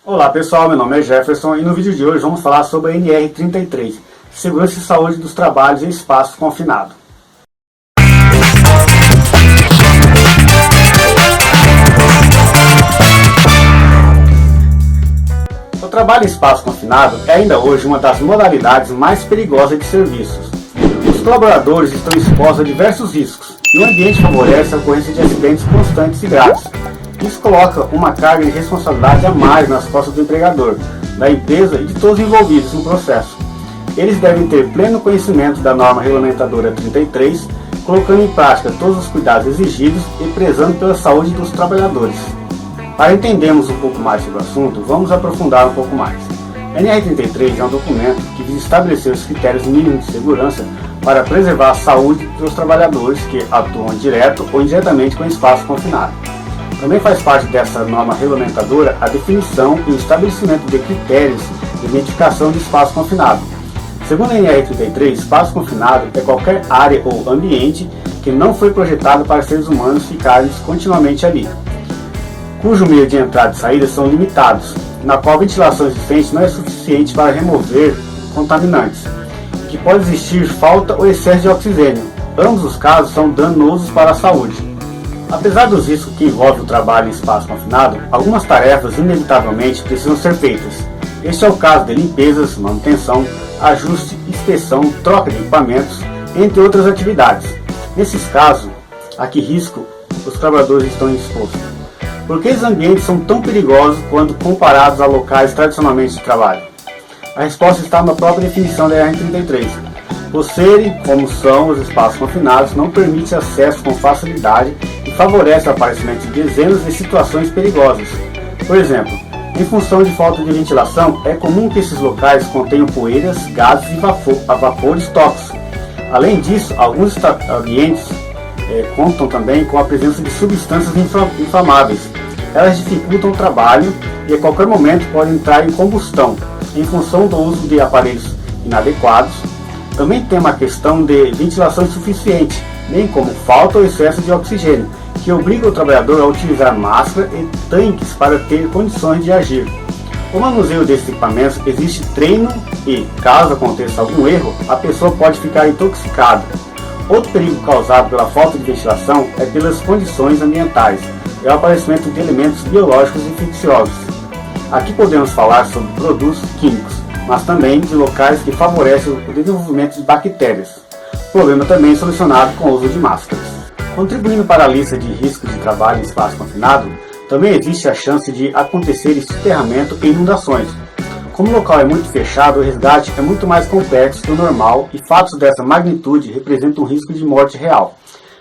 Olá pessoal, meu nome é Jefferson e no vídeo de hoje vamos falar sobre a NR33, Segurança e Saúde dos Trabalhos em Espaço Confinado. O trabalho em espaço confinado é ainda hoje uma das modalidades mais perigosas de serviços. Os colaboradores estão expostos a diversos riscos e o ambiente favorece a ocorrência de acidentes constantes e graves. Isso coloca uma carga de responsabilidade a mais nas costas do empregador, da empresa e de todos os envolvidos no processo. Eles devem ter pleno conhecimento da norma regulamentadora 33, colocando em prática todos os cuidados exigidos e prezando pela saúde dos trabalhadores. Para entendermos um pouco mais sobre o assunto, vamos aprofundar um pouco mais. A NR33 é um documento que visa estabelecer os critérios mínimos de segurança para preservar a saúde dos trabalhadores que atuam direto ou indiretamente com o espaço confinado. Também faz parte dessa norma regulamentadora a definição e o estabelecimento de critérios de identificação de espaço confinado. Segundo a NR33, espaço confinado é qualquer área ou ambiente que não foi projetado para seres humanos ficarem continuamente ali, cujo meio de entrada e saída são limitados, na qual a ventilação existente não é suficiente para remover contaminantes, que pode existir falta ou excesso de oxigênio. Ambos os casos são danosos para a saúde. Apesar dos riscos que envolvem o trabalho em espaço confinado, algumas tarefas inevitavelmente precisam ser feitas. Este é o caso de limpezas, manutenção, ajuste, inspeção, troca de equipamentos, entre outras atividades. Nesses casos, a que risco os trabalhadores estão expostos? Por que esses ambientes são tão perigosos quando comparados a locais tradicionalmente de trabalho? A resposta está na própria definição da NR33. Por serem como são os espaços confinados, não permite acesso com facilidade e favorece o aparecimento de dezenas de situações perigosas. Por exemplo, em função de falta de ventilação, é comum que esses locais contenham poeiras, gases e vapores tóxicos. Além disso, alguns ambientes contam também com a presença de substâncias inflamáveis. Elas dificultam o trabalho e a qualquer momento podem entrar em combustão, em função do uso de aparelhos inadequados. Também tem uma questão de ventilação insuficiente, bem como falta ou excesso de oxigênio, que obriga o trabalhador a utilizar máscara e tanques para ter condições de agir. O manuseio desses equipamentos exige treino e, caso aconteça algum erro, a pessoa pode ficar intoxicada. Outro perigo causado pela falta de ventilação é pelas condições ambientais, e o aparecimento de elementos biológicos infecciosos. Aqui podemos falar sobre produtos químicos, mas também de locais que favorecem o desenvolvimento de bactérias. O problema também é solucionado com o uso de máscaras. Contribuindo para a lista de riscos de trabalho em espaço confinado, também existe a chance de acontecer soterramento e inundações. Como o local é muito fechado, o resgate é muito mais complexo que o normal e fatos dessa magnitude representam um risco de morte real.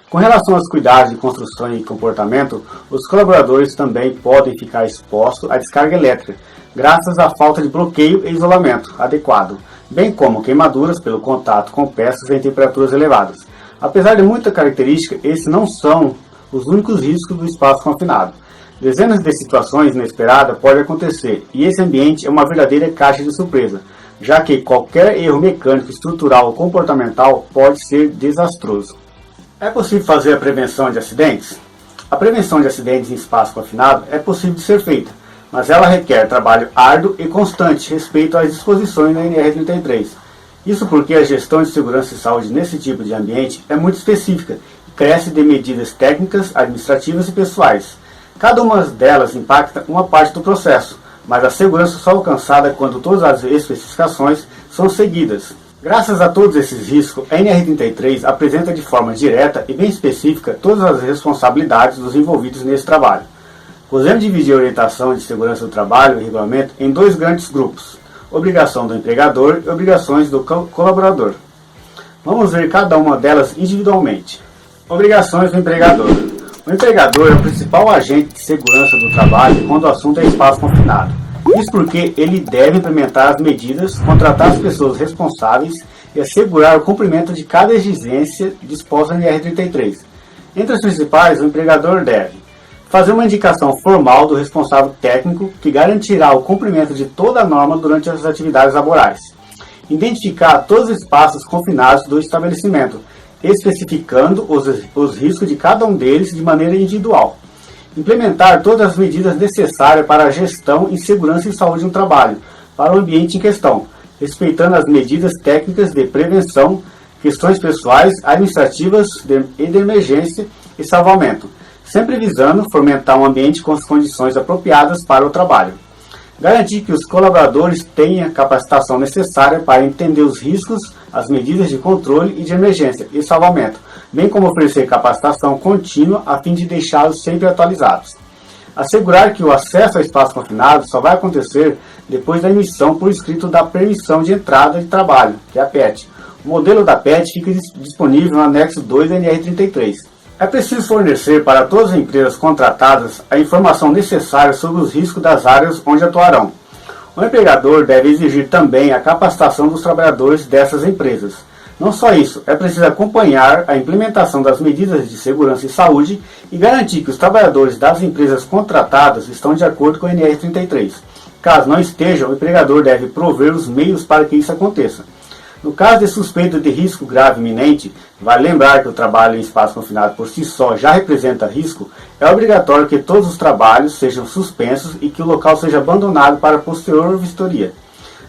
Com relação aos cuidados de construção e comportamento, os colaboradores também podem ficar expostos à descarga elétrica, graças à falta de bloqueio e isolamento adequado, bem como queimaduras pelo contato com peças em temperaturas elevadas. Apesar de muita característica, esses não são os únicos riscos do espaço confinado. Dezenas de situações inesperadas podem acontecer, e esse ambiente é uma verdadeira caixa de surpresa, já que qualquer erro mecânico, estrutural ou comportamental pode ser desastroso. É possível fazer a prevenção de acidentes? A prevenção de acidentes em espaço confinado é possível de ser feita, mas ela requer trabalho árduo e constante respeito às disposições da NR33. Isso porque a gestão de segurança e saúde nesse tipo de ambiente é muito específica e carece de medidas técnicas, administrativas e pessoais. Cada uma delas impacta uma parte do processo, mas a segurança só é alcançada quando todas as especificações são seguidas. Graças a todos esses riscos, a NR33 apresenta de forma direta e bem específica todas as responsabilidades dos envolvidos nesse trabalho. Podemos dividir a orientação de segurança do trabalho e regulamento em dois grandes grupos: obrigação do empregador e obrigações do colaborador. Vamos ver cada uma delas individualmente. Obrigações do empregador. O empregador é o principal agente de segurança do trabalho quando o assunto é espaço confinado. Isso porque ele deve implementar as medidas, contratar as pessoas responsáveis e assegurar o cumprimento de cada exigência disposta na NR33. Entre as principais, o empregador deve fazer uma indicação formal do responsável técnico que garantirá o cumprimento de toda a norma durante as atividades laborais. Identificar todos os espaços confinados do estabelecimento, especificando os riscos de cada um deles de maneira individual. Implementar todas as medidas necessárias para a gestão em segurança e saúde no trabalho, para o ambiente em questão, respeitando as medidas técnicas de prevenção, questões pessoais, administrativas e de emergência e salvamento, sempre visando fomentar um ambiente com as condições apropriadas para o trabalho. Garantir que os colaboradores tenham a capacitação necessária para entender os riscos, as medidas de controle e de emergência e salvamento, bem como oferecer capacitação contínua a fim de deixá-los sempre atualizados. Assegurar que o acesso ao espaço confinado só vai acontecer depois da emissão por escrito da permissão de entrada de trabalho, que é a PET. O modelo da PET fica disponível no anexo 2 da NR33. É preciso fornecer para todas as empresas contratadas a informação necessária sobre os riscos das áreas onde atuarão. O empregador deve exigir também a capacitação dos trabalhadores dessas empresas. Não só isso, é preciso acompanhar a implementação das medidas de segurança e saúde e garantir que os trabalhadores das empresas contratadas estão de acordo com a NR33. Caso não estejam, o empregador deve prover os meios para que isso aconteça. No caso de suspeita de risco grave iminente, vale lembrar que o trabalho em espaço confinado por si só já representa risco, é obrigatório que todos os trabalhos sejam suspensos e que o local seja abandonado para posterior vistoria.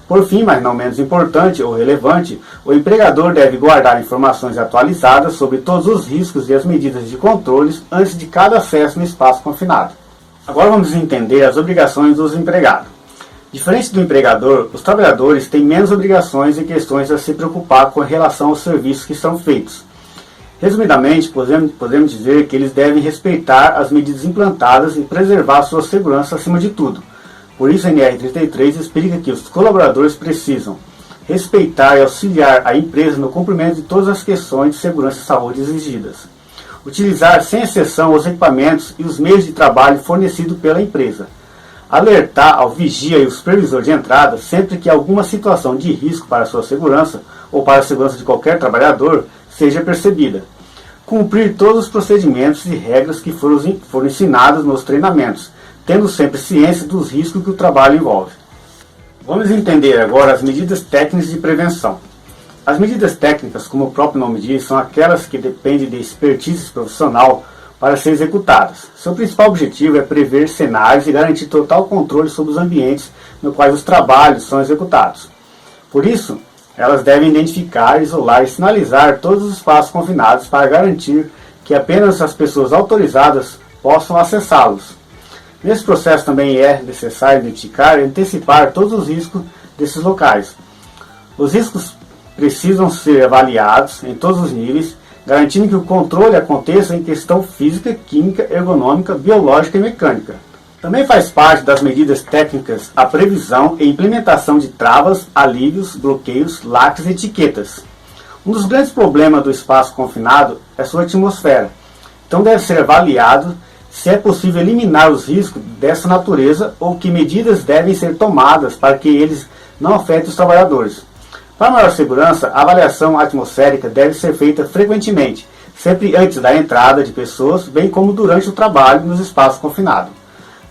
Por fim, mas não menos importante ou relevante, o empregador deve guardar informações atualizadas sobre todos os riscos e as medidas de controles antes de cada acesso no espaço confinado. Agora vamos entender as obrigações dos empregados. Diferente do empregador, os trabalhadores têm menos obrigações e questões a se preocupar com relação aos serviços que são feitos. Resumidamente, podemos dizer que eles devem respeitar as medidas implantadas e preservar sua segurança acima de tudo. Por isso, a NR33 explica que os colaboradores precisam respeitar e auxiliar a empresa no cumprimento de todas as questões de segurança e saúde exigidas. Utilizar sem exceção os equipamentos e os meios de trabalho fornecidos pela empresa. Alertar ao vigia e o supervisor de entrada sempre que alguma situação de risco para a sua segurança ou para a segurança de qualquer trabalhador seja percebida. Cumprir todos os procedimentos e regras que foram ensinados nos treinamentos, tendo sempre ciência dos riscos que o trabalho envolve. Vamos entender agora as medidas técnicas de prevenção. As medidas técnicas, como o próprio nome diz, são aquelas que dependem de expertise profissional para serem executadas. Seu principal objetivo é prever cenários e garantir total controle sobre os ambientes no quais os trabalhos são executados. Por isso, elas devem identificar, isolar e sinalizar todos os espaços confinados para garantir que apenas as pessoas autorizadas possam acessá-los. Nesse processo também é necessário identificar e antecipar todos os riscos desses locais. Os riscos precisam ser avaliados em todos os níveis, garantindo que o controle aconteça em questão física, química, ergonômica, biológica e mecânica. Também faz parte das medidas técnicas a previsão e implementação de travas, alívios, bloqueios, lacres e etiquetas. Um dos grandes problemas do espaço confinado é sua atmosfera, então deve ser avaliado se é possível eliminar os riscos dessa natureza ou que medidas devem ser tomadas para que eles não afetem os trabalhadores. Para maior segurança, a avaliação atmosférica deve ser feita frequentemente, sempre antes da entrada de pessoas, bem como durante o trabalho nos espaços confinados.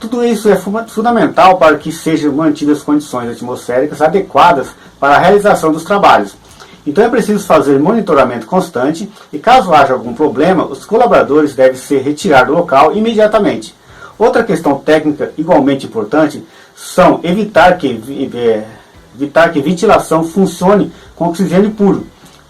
Tudo isso é fundamental para que sejam mantidas condições atmosféricas adequadas para a realização dos trabalhos. Então é preciso fazer monitoramento constante e, caso haja algum problema, os colaboradores devem ser retirados do local imediatamente. Outra questão técnica igualmente importante são evitar que a ventilação funcione com oxigênio puro,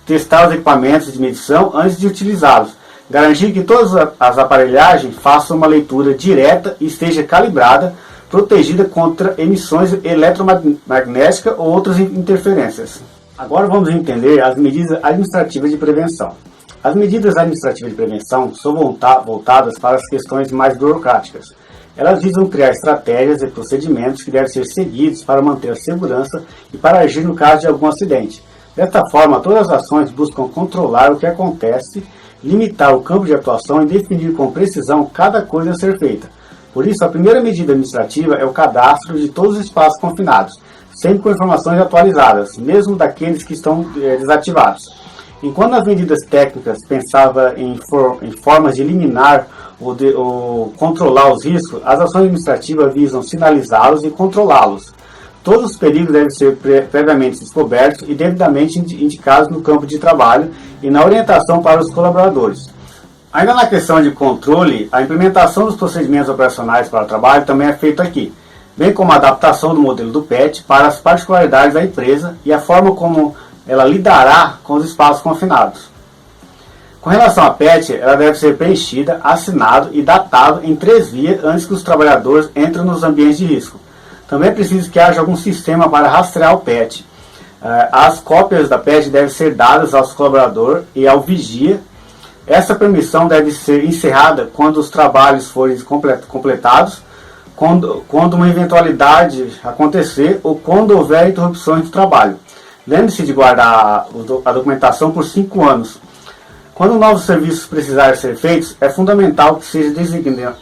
testar os equipamentos de medição antes de utilizá-los, garantir que todas as aparelhagens façam uma leitura direta e esteja calibrada, protegida contra emissões eletromagnéticas ou outras interferências. Agora vamos entender as medidas administrativas de prevenção. As medidas administrativas de prevenção são voltadas para as questões mais burocráticas. Elas visam criar estratégias e procedimentos que devem ser seguidos para manter a segurança e para agir no caso de algum acidente. Desta forma, todas as ações buscam controlar o que acontece, limitar o campo de atuação e definir com precisão cada coisa a ser feita. Por isso, a primeira medida administrativa é o cadastro de todos os espaços confinados, sempre com informações atualizadas, mesmo daqueles que estão desativados. Enquanto as medidas técnicas pensavam em formas de eliminar ou controlar os riscos, as ações administrativas visam sinalizá-los e controlá-los. Todos os perigos devem ser previamente descobertos e devidamente indicados no campo de trabalho e na orientação para os colaboradores. Ainda na questão de controle, a implementação dos procedimentos operacionais para o trabalho também é feita aqui, bem como a adaptação do modelo do PET para as particularidades da empresa e a forma como ela lidará com os espaços confinados. Com relação à PET, ela deve ser preenchida, assinado e datado em 3 vias antes que os trabalhadores entrem nos ambientes de risco. Também é preciso que haja algum sistema para rastrear o PET. As cópias da PET devem ser dadas ao colaborador e ao vigia. Essa permissão deve ser encerrada quando os trabalhos forem completados, quando uma eventualidade acontecer ou quando houver interrupções do trabalho. Lembre-se de guardar a documentação por 5 anos. Quando novos serviços precisarem ser feitos, é fundamental que seja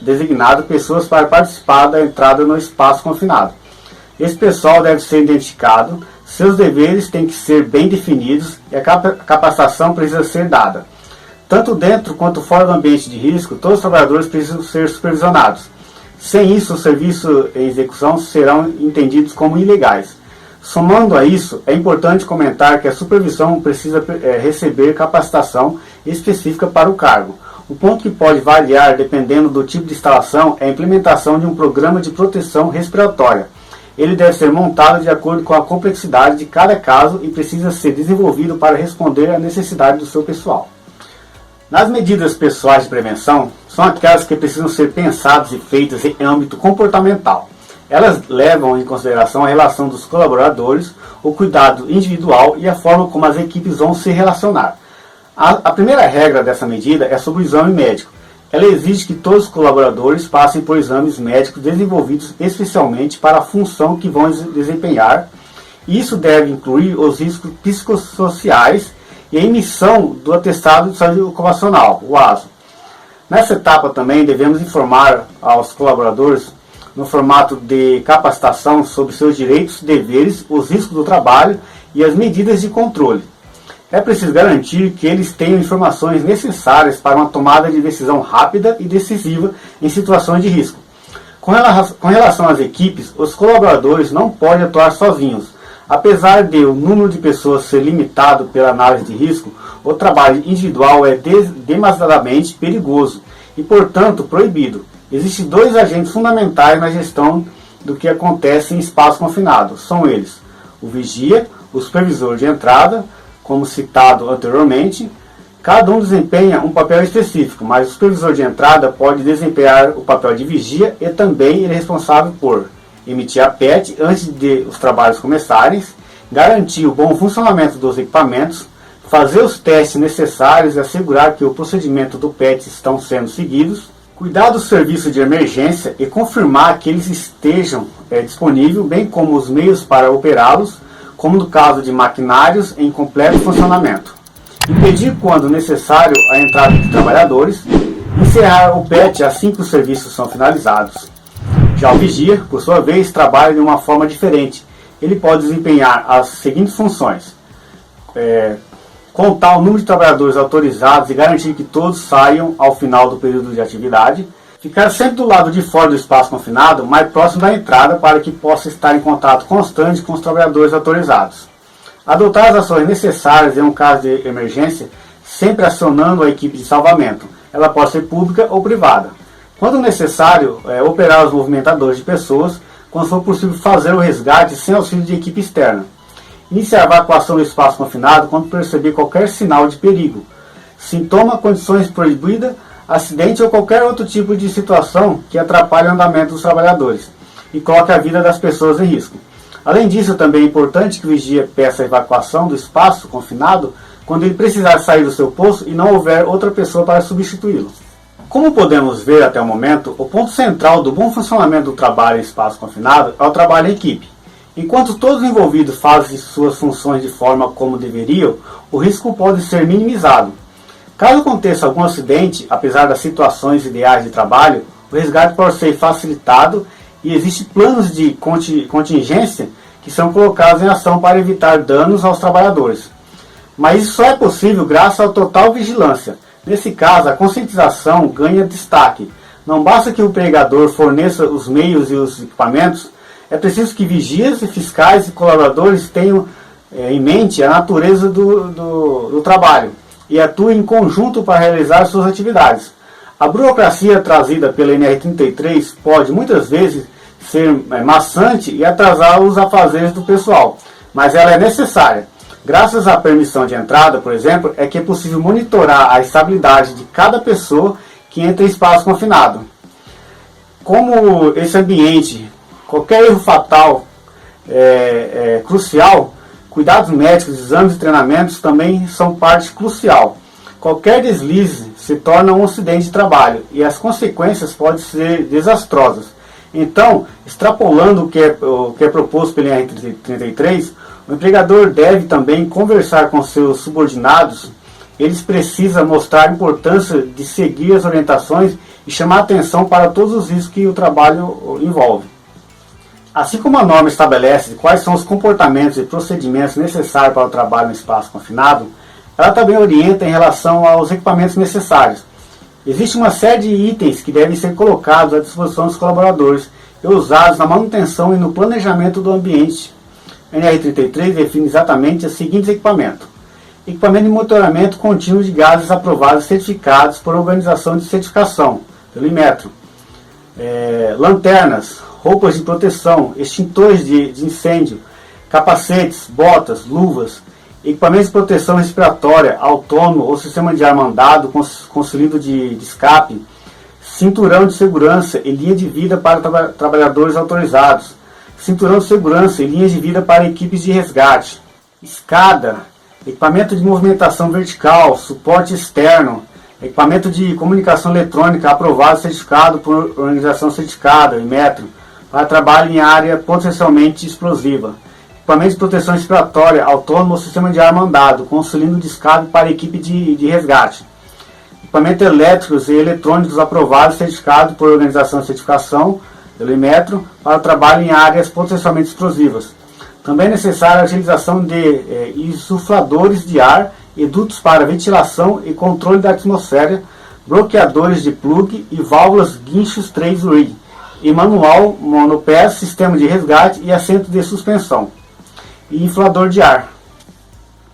designado pessoas para participar da entrada no espaço confinado. Esse pessoal deve ser identificado, seus deveres têm que ser bem definidos e a capacitação precisa ser dada. Tanto dentro quanto fora do ambiente de risco, todos os trabalhadores precisam ser supervisionados. Sem isso, os serviços em execução serão entendidos como ilegais. Somando a isso, é importante comentar que a supervisão precisa receber capacitação específica para o cargo. O ponto que pode variar dependendo do tipo de instalação é a implementação de um programa de proteção respiratória. Ele deve ser montado de acordo com a complexidade de cada caso e precisa ser desenvolvido para responder à necessidade do seu pessoal. Nas medidas pessoais de prevenção, são aquelas que precisam ser pensadas e feitas em âmbito comportamental. Elas levam em consideração a relação dos colaboradores, o cuidado individual e a forma como as equipes vão se relacionar. A primeira regra dessa medida é sobre o exame médico. Ela exige que todos os colaboradores passem por exames médicos desenvolvidos especialmente para a função que vão desempenhar. Isso deve incluir os riscos psicossociais e a emissão do atestado de saúde ocupacional, o ASO. Nessa etapa também devemos informar aos colaboradores no formato de capacitação sobre seus direitos, deveres, os riscos do trabalho e as medidas de controle. É preciso garantir que eles tenham informações necessárias para uma tomada de decisão rápida e decisiva em situações de risco. Com relação às equipes, os colaboradores não podem atuar sozinhos. Apesar de o número de pessoas ser limitado pela análise de risco, o trabalho individual é demasiadamente perigoso e, portanto, proibido. Existem 2 agentes fundamentais na gestão do que acontece em espaço confinado. São eles: o vigia, o supervisor de entrada, como citado anteriormente. Cada um desempenha um papel específico, mas o supervisor de entrada pode desempenhar o papel de vigia e também ele é responsável por emitir a PET antes de os trabalhos começarem, garantir o bom funcionamento dos equipamentos, fazer os testes necessários e assegurar que o procedimento do PET estão sendo seguidos, cuidar do serviço de emergência e confirmar que eles estejam disponíveis, bem como os meios para operá-los, como no caso de maquinários em completo funcionamento. Impedir, quando necessário, a entrada de trabalhadores. Encerrar o PET assim que os serviços são finalizados. Já o vigia, por sua vez, trabalha de uma forma diferente. Ele pode desempenhar as seguintes funções: contar o número de trabalhadores autorizados e garantir que todos saiam ao final do período de atividade. Ficar sempre do lado de fora do espaço confinado, mais próximo da entrada, para que possa estar em contato constante com os trabalhadores autorizados. Adotar as ações necessárias em um caso de emergência, sempre acionando a equipe de salvamento. Ela pode ser pública ou privada. Quando necessário, operar os movimentadores de pessoas, quando for possível fazer o resgate sem auxílio de equipe externa. Iniciar a evacuação do espaço confinado quando perceber qualquer sinal de perigo, sintoma, condições proibidas, acidente ou qualquer outro tipo de situação que atrapalhe o andamento dos trabalhadores e coloque a vida das pessoas em risco. Além disso, também é importante que o vigia peça a evacuação do espaço confinado quando ele precisar sair do seu posto e não houver outra pessoa para substituí-lo. Como podemos ver até o momento, o ponto central do bom funcionamento do trabalho em espaço confinado é o trabalho em equipe. Enquanto todos os envolvidos fazem suas funções de forma como deveriam, o risco pode ser minimizado. Caso aconteça algum acidente, apesar das situações ideais de trabalho, o resgate pode ser facilitado e existem planos de contingência que são colocados em ação para evitar danos aos trabalhadores. Mas isso só é possível graças à total vigilância. Nesse caso, a conscientização ganha destaque. Não basta que o empregador forneça os meios e os equipamentos, é preciso que vigias, fiscais e colaboradores tenham em mente a natureza do trabalho, e atuem em conjunto para realizar suas atividades. A burocracia trazida pela NR33 pode muitas vezes ser maçante e atrasar os afazeres do pessoal, mas ela é necessária. Graças à permissão de entrada, por exemplo, é que é possível monitorar a estabilidade de cada pessoa que entra em espaço confinado. Como esse ambiente, qualquer erro fatal é crucial, cuidados médicos, exames e treinamentos também são parte crucial. Qualquer deslize se torna um acidente de trabalho e as consequências podem ser desastrosas. Então, extrapolando o que é proposto pela NR33, o empregador deve também conversar com seus subordinados. Eles precisam mostrar a importância de seguir as orientações e chamar atenção para todos os riscos que o trabalho envolve. Assim como a norma estabelece quais são os comportamentos e procedimentos necessários para o trabalho no espaço confinado, ela também orienta em relação aos equipamentos necessários. Existe uma série de itens que devem ser colocados à disposição dos colaboradores e usados na manutenção e no planejamento do ambiente. A NR33 define exatamente os seguintes equipamentos: equipamento de monitoramento contínuo de gases aprovados e certificados por organização de certificação, pelo Inmetro, lanternas, roupas de proteção, extintores de incêndio, capacetes, botas, luvas, equipamentos de proteção respiratória, autônomo ou sistema de ar mandado com cilindro de escape, cinturão de segurança e linha de vida para trabalhadores autorizados, cinturão de segurança e linhas de vida para equipes de resgate, escada, equipamento de movimentação vertical, suporte externo, equipamento de comunicação eletrônica aprovado e certificado por organização certificada, Inmetro, para trabalho em área potencialmente explosiva, equipamento de proteção respiratória, autônomo ou sistema de ar mandado, com cilindro de escape para equipe de resgate, equipamentos elétricos e eletrônicos aprovados e certificados por organização de certificação, pelo Inmetro, para trabalho em áreas potencialmente explosivas. Também é necessária a utilização de insufladores de ar e dutos para ventilação e controle da atmosfera, bloqueadores de plug e válvulas guinchos 3-rig, e manual, monopés, sistema de resgate e assento de suspensão, e inflador de ar.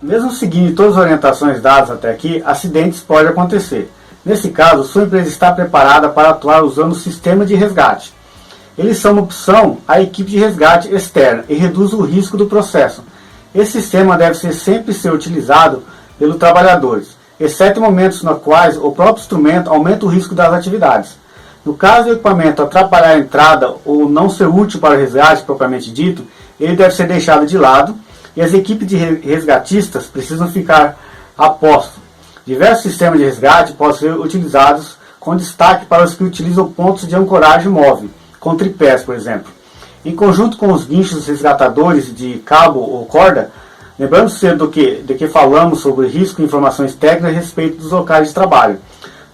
Mesmo seguindo todas as orientações dadas até aqui, acidentes podem acontecer. Nesse caso, sua empresa está preparada para atuar usando o sistema de resgate. Eles são uma opção à equipe de resgate externa e reduz o risco do processo. Esse sistema deve sempre ser utilizado pelos trabalhadores, exceto em momentos nos quais o próprio instrumento aumenta o risco das atividades. No caso do equipamento atrapalhar a entrada ou não ser útil para o resgate propriamente dito, ele deve ser deixado de lado e as equipes de resgatistas precisam ficar a posto. Diversos sistemas de resgate podem ser utilizados com destaque para os que utilizam pontos de ancoragem móvel, com tripés, por exemplo. Em conjunto com os guinchos resgatadores de cabo ou corda, lembrando-se do que falamos sobre risco e informações técnicas a respeito dos locais de trabalho.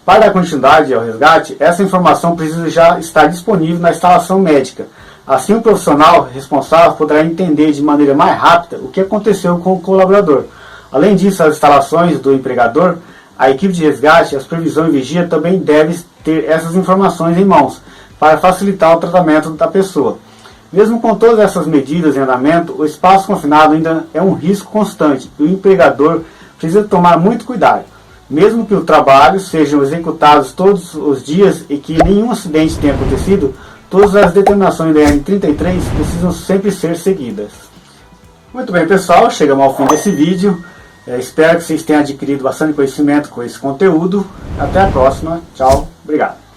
Para dar continuidade ao resgate, essa informação precisa já estar disponível na instalação médica. Assim, o profissional responsável poderá entender de maneira mais rápida o que aconteceu com o colaborador. Além disso, as instalações do empregador, a equipe de resgate, as previsões e vigia também devem ter essas informações em mãos, para facilitar o tratamento da pessoa. Mesmo com todas essas medidas em andamento, o espaço confinado ainda é um risco constante e o empregador precisa tomar muito cuidado. Mesmo que o trabalho seja executado todos os dias e que nenhum acidente tenha acontecido, todas as determinações da NR33 precisam sempre ser seguidas. Muito bem, pessoal, chegamos ao fim desse vídeo. Espero que vocês tenham adquirido bastante conhecimento com esse conteúdo. Até a próxima. Tchau. Obrigado.